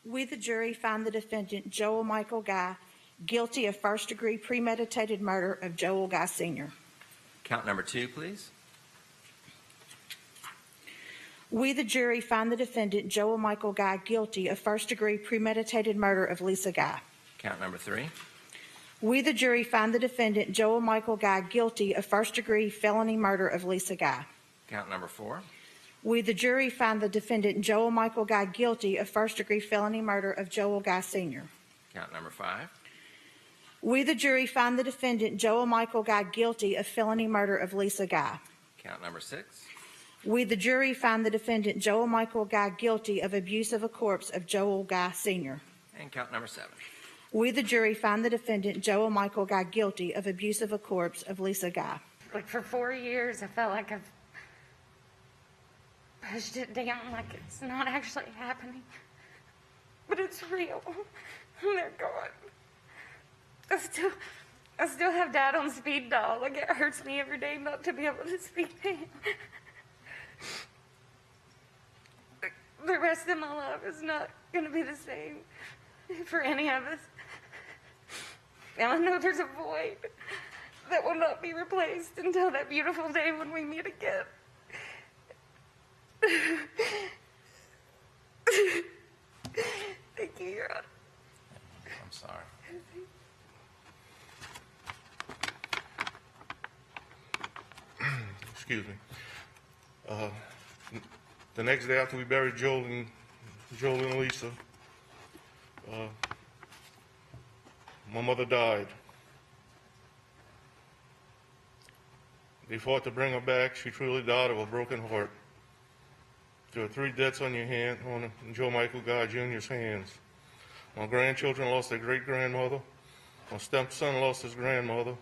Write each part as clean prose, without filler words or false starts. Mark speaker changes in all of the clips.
Speaker 1: We, the jury, find the defendant, Joel Michael Guy, guilty of first-degree premeditated murder of Joel Guy Sr.
Speaker 2: Count number 2, please.
Speaker 1: We, the jury, find the defendant, Joel Michael Guy, guilty of first-degree premeditated murder of Lisa Guy.
Speaker 2: Count number 3.
Speaker 1: We, the jury, find the defendant, Joel Michael Guy, guilty of first-degree felony murder of Lisa Guy.
Speaker 2: Count number 4.
Speaker 1: We, the jury, find the defendant, Joel Michael Guy, guilty of first-degree felony murder of Joel Guy Sr.
Speaker 2: Count number 5.
Speaker 1: We, the jury, find the defendant, Joel Michael Guy, guilty of felony murder of Lisa Guy.
Speaker 2: Count number 6.
Speaker 1: We, the jury, find the defendant, Joel Michael Guy, guilty of abuse of a corpse of Joel Guy Sr.
Speaker 2: And count number 7.
Speaker 1: We, the jury, find the defendant, Joel Michael Guy, guilty of abuse of a corpse of Lisa Guy.
Speaker 3: Like for 4 years, I felt like I've pushed it down like it's not actually happening. But it's real. And they're gone. I still have Dad on speed dial. Like it hurts me every day not to be able to speak to him. The rest of my life is not going to be the same for any of us. And I know there's a void that will not be replaced until that beautiful day when we meet again. Thank you, Your Honor.
Speaker 2: I'm sorry.
Speaker 4: Excuse me. The next day after we buried Joel and Lisa, my mother died. They fought to bring her back. She truly died of a broken heart. There are 3 deaths on your hand, on Joe Michael Guy Jr.'s hands. My grandchildren lost their great-grandmother. My stepson lost his grandmother.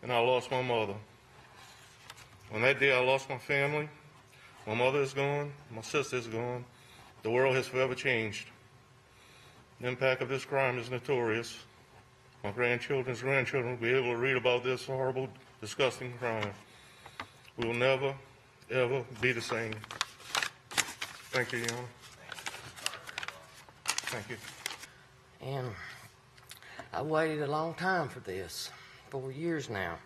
Speaker 4: And I lost my mother. On that day, I lost my family. My mother is gone. My sister is gone. The world has forever changed. The impact of this crime is notorious. My grandchildren's grandchildren will be able to read about this horrible, disgusting crime. We will never, ever be the same. Thank you, Your Honor. Thank you.
Speaker 5: And I waited a long time for this, 4 years now.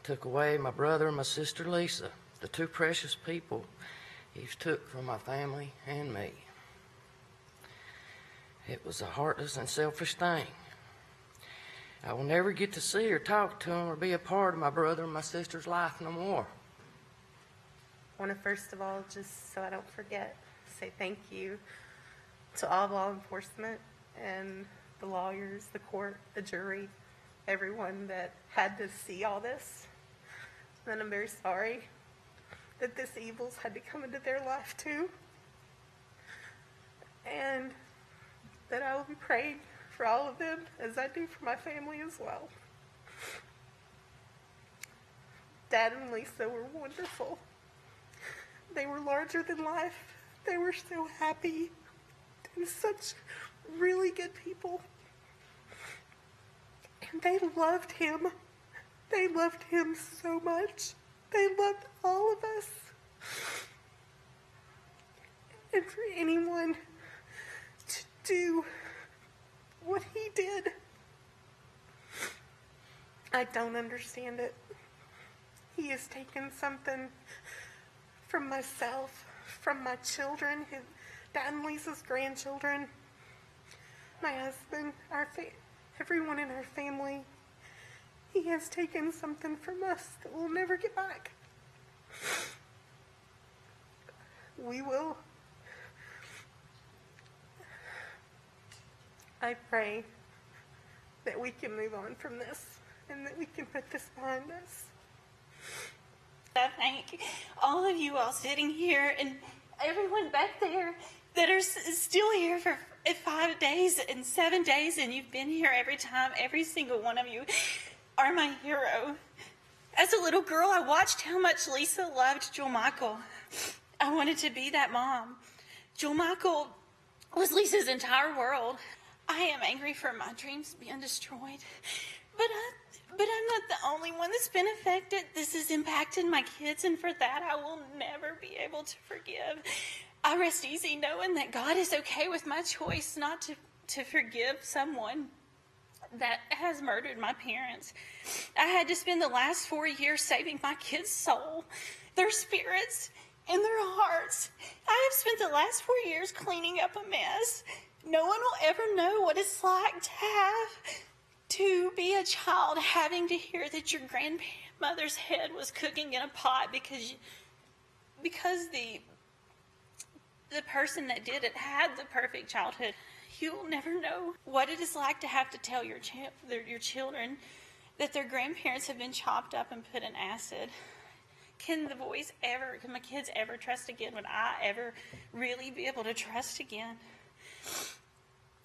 Speaker 5: Took away my brother and my sister Lisa, the 2 precious people he's took from my family and me. It was a heartless and selfish thing. I will never get to see or talk to him or be a part of my brother and my sister's life no more.
Speaker 6: I want to first of all, just so I don't forget, say thank you to all law enforcement and the lawyers, the court, the jury, everyone that had to see all this. And I'm very sorry that this evil's had to come into their life too. And that I will be praying for all of them as I do for my family as well. Dad and Lisa were wonderful. They were larger than life. They were so happy and such really good people. And they loved him. They loved him so much. They loved all of us. And for anyone to do what he did, I don't understand it. He has taken something from myself, from my children, his Dad and Lisa's grandchildren, my husband, everyone in our family. He has taken something from us that we'll never get back. We will. I pray that we can move on from this and that we can put this behind us.
Speaker 7: I thank all of you all sitting here and everyone back there that are still here for 5 days and 7 days, and you've been here every time. Every single one of you are my hero. As a little girl, I watched how much Lisa loved Joel Michael. I wanted to be that mom. Joel Michael was Lisa's entire world. I am angry for my dreams being destroyed, but I'm not the only one that's been affected. This has impacted my kids, and for that I will never be able to forgive. I rest easy knowing that God is okay with my choice not to forgive someone that has murdered my parents. I had to spend the last 4 years saving my kids' soul, their spirits, and their hearts. I have spent the last 4 years cleaning up a mess. No one will ever know what it's like to be a child having to hear that your grandmother's head was cooking in a pot because the person that did it had the perfect childhood. You will never know what it is like to have to tell your children that their grandparents have been chopped up and put in acid. Can my kids ever trust again? Would I ever really be able to trust again?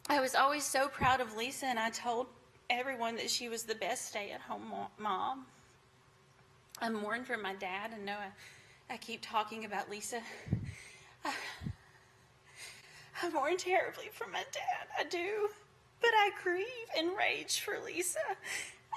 Speaker 7: I was always so proud of Lisa, and I told everyone that she was the best stay-at-home mom. I mourn for my dad, and know I keep talking about Lisa. I mourn terribly for my dad, I do. But I grieve and rage for Lisa.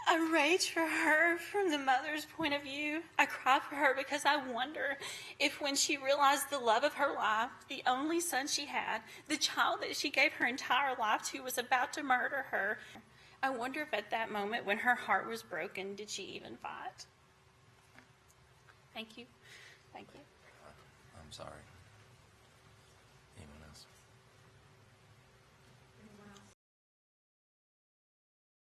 Speaker 7: I rage for her from the mother's point of view. I cry for her because I wonder if when she realized the love of her life, the only son she had, the child that she gave her entire life to, was about to murder her. I wonder if at that moment when her heart was broken, did she even fight? Thank you. Thank you.
Speaker 2: I'm sorry.